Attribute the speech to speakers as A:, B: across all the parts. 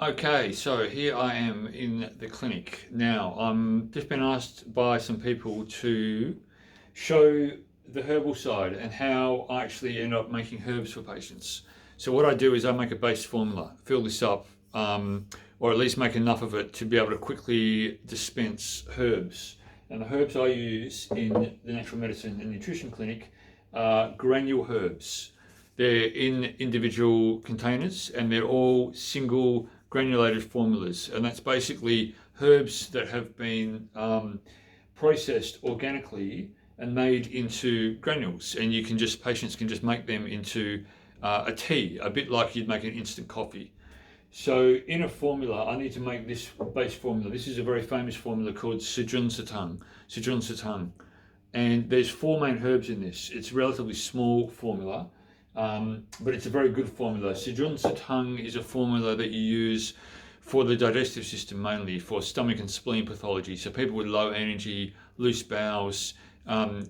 A: Okay, so here I am in the clinic. Now, I'm just been asked by some people to show the herbal side and how I actually end up making herbs for patients. So what I do is I make a base formula, fill this up, or at least make enough of it to be able to quickly dispense herbs. And the herbs I use in the natural medicine and nutrition clinic are granule herbs. They're in individual containers and they're all single granulated formulas. And that's basically herbs that have been processed organically and made into granules. And patients can just make them into a tea, a bit like you'd make an instant coffee. So in a formula, I need to make this base formula. This is a very famous formula called Citron. And there's four main herbs in this. It's a relatively small formula, but it's a very good formula. Citron is a formula that you use for the digestive system, mainly for stomach and spleen pathology. So people with low energy, loose bowels,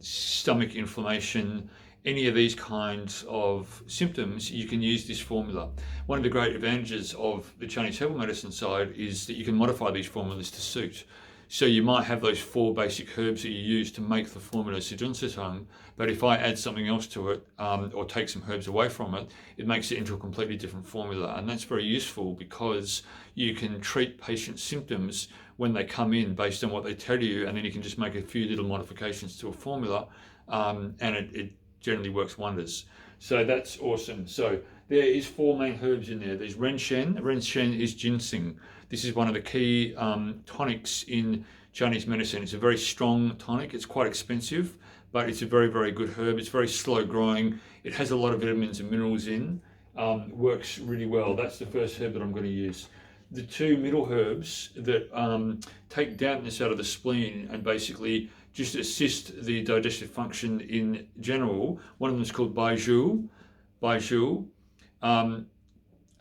A: stomach inflammation, any of these kinds of symptoms, you can use this formula. One of the great advantages of the Chinese herbal medicine side is that you can modify these formulas to suit. So you might have those four basic herbs that you use to make the formula Sijun, but if I add something else to it or take some herbs away from it, it makes it into a completely different formula. And that's very useful because you can treat patient symptoms when they come in based on what they tell you, and then you can just make a few little modifications to a formula, and it generally works wonders. So that's awesome. So there is four main herbs in there. There's renshen. Renshen is ginseng. This is one of the key tonics in Chinese medicine. It's a very strong tonic. It's quite expensive, but it's a very, very good herb. It's very slow growing. It has a lot of vitamins and minerals in. Works really well. That's the first herb that I'm going to use. The two middle herbs that take dampness out of the spleen and basically just assist the digestive function in general. One of them is called Baizhu.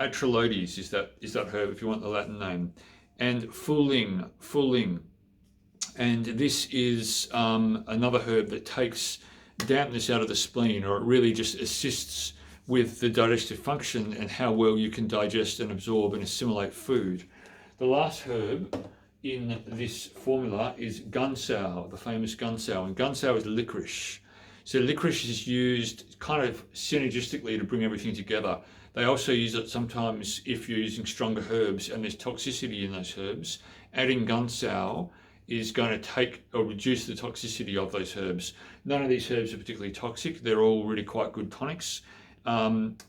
A: Atrilodes is that herb if you want the Latin name, and Fuling. And this is another herb that takes dampness out of the spleen, or it really just assists with the digestive function and how well you can digest and absorb and assimilate food. The last herb in this formula is gunsau, the famous gunsau, and gunsau is licorice. So licorice is used kind of synergistically to bring everything together. They also use it sometimes if you're using stronger herbs and there's toxicity in those herbs. Adding gunsau is going to take or reduce the toxicity of those herbs. None of these herbs are particularly toxic. They're all really quite good tonics. And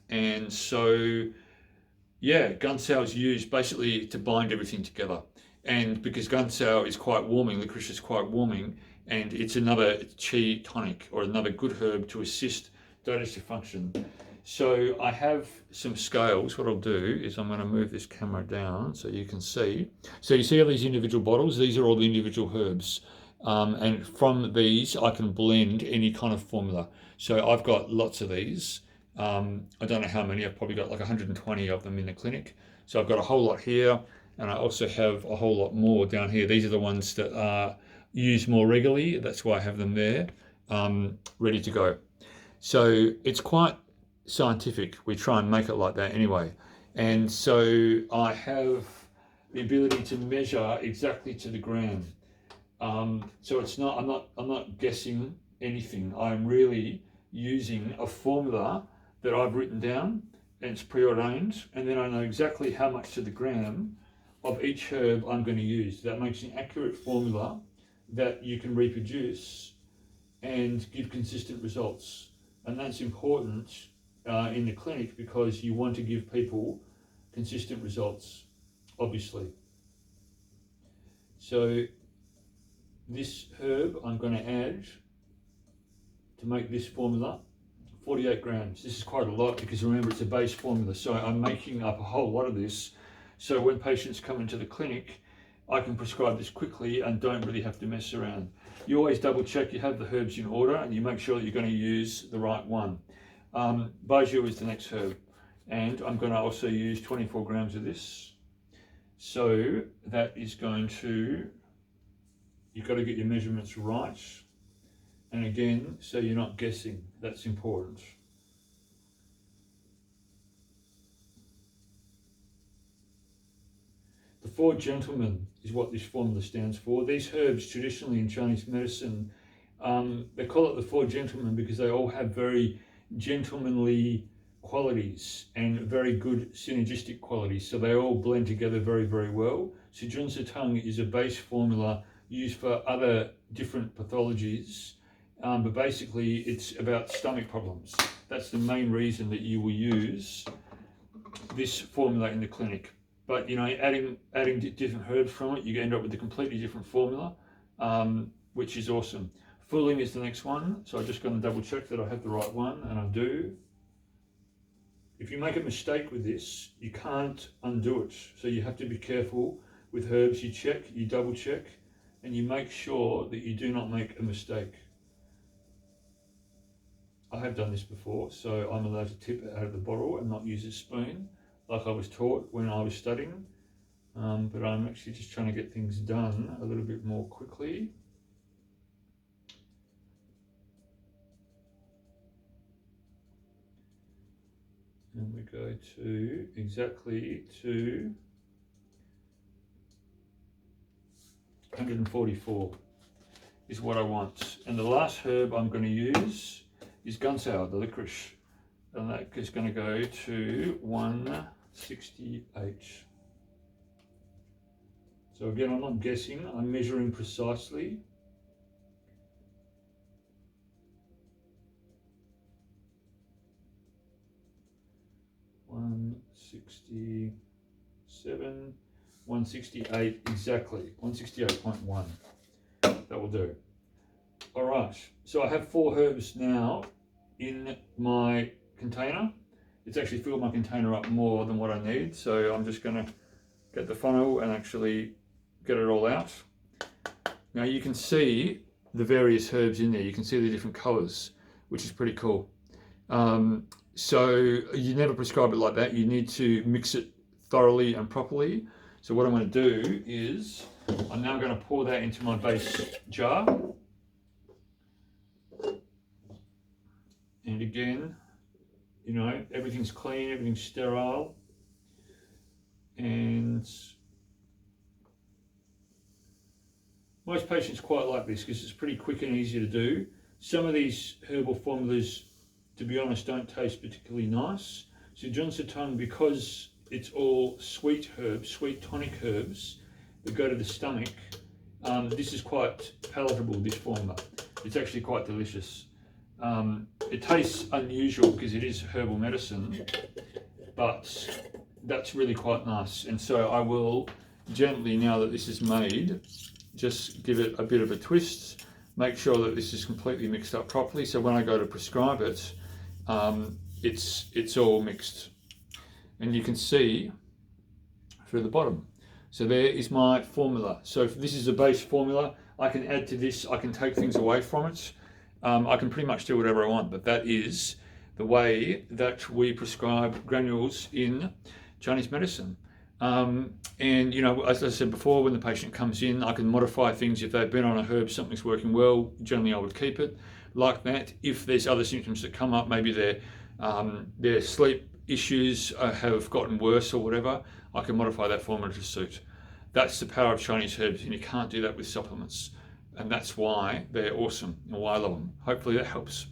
A: so, yeah, gunsau is used basically to bind everything together. And because gunsau is quite warming, licorice is quite warming, and it's another qi tonic or another good herb to assist digestive function. So I have some scales. What I'll do is I'm going to move this camera down so you can see. So you see all these individual bottles? These are all the individual herbs. And from these, I can blend any kind of formula. So I've got lots of these. I don't know how many. I've probably got like 120 of them in the clinic. So I've got a whole lot here, and I also have a whole lot more down here. These are the ones that are used more regularly. That's why I have them there, ready to go. So it's quite scientific. We try and make it like that anyway. And so I have the ability to measure exactly to the gram. So it's not, I'm not guessing anything. I'm really using a formula that I've written down, and it's preordained, and then I know exactly how much to the gram of each herb I'm going to use. That makes an accurate formula that you can reproduce and give consistent results. And that's important in the clinic because you want to give people consistent results, obviously. So this herb I'm going to add to make this formula, 48 grams. This is quite a lot because remember it's a base formula, so I'm making up a whole lot of this. So when patients come into the clinic, I can prescribe this quickly and don't really have to mess around. You always double check you have the herbs in order and you make sure that you're going to use the right one. Baizhu is the next herb, and I'm going to also use 24 grams of this. So that is going to, you've got to get your measurements right. And again, so you're not guessing, that's important. Four Gentlemen is what this formula stands for. These herbs traditionally in Chinese medicine, they call it the Four Gentlemen because they all have very gentlemanly qualities and very good synergistic qualities. So they all blend together very, very well. Sujunzitang is a base formula used for other different pathologies, but basically it's about stomach problems. That's the main reason that you will use this formula in the clinic. But you know, adding different herbs from it, you end up with a completely different formula, which is awesome. Fuling is the next one, so I'm just going to double check that I have the right one, and I do. If you make a mistake with this, you can't undo it. So you have to be careful with herbs. You check, you double check, and you make sure that you do not make a mistake. I have done this before, so I'm allowed to tip it out of the bottle and not use a spoon, like I was taught when I was studying. But I'm actually just trying to get things done a little bit more quickly. And we go to exactly to 144 is what I want. And the last herb I'm going to use is gunsauer, the licorice. And that is going to go to 168. So again, I'm not guessing, I'm measuring precisely. $167, 168 exactly, 168.1. That will do. All right, so I have 4 herbs now in my container. It's actually filled my container up more than what I need, so I'm just going to get the funnel and actually get it all out. Now you can see the various herbs in there. You can see the different colors, which is pretty cool. So you never prescribe it like that. You need to mix it thoroughly and properly. So what I'm going to do is I'm now going to pour that into my base jar. And again, you know, everything's clean, everything's sterile. And most patients quite like this because it's pretty quick and easy to do. Some of these herbal formulas, to be honest, don't taste particularly nice. So Sujunzitang, because it's all sweet herbs, sweet tonic herbs that go to the stomach, this is quite palatable, this formula. It's actually quite delicious. It tastes unusual because it is herbal medicine, but that's really quite nice. And so I will gently, now that this is made, just give it a bit of a twist, make sure that this is completely mixed up properly. So when I go to prescribe it, it's all mixed. And you can see through the bottom. So there is my formula. So if this is a base formula, I can add to this, I can take things away from it. I can pretty much do whatever I want, but that is the way that we prescribe granules in Chinese medicine. And you know, as I said before, when the patient comes in, I can modify things. If they've been on a herb, something's working well, generally I would keep it like that. If there's other symptoms that come up, maybe their sleep issues have gotten worse or whatever, I can modify that formula to suit. That's the power of Chinese herbs, and you can't do that with supplements. And that's why they're awesome and why I love them. Hopefully that helps.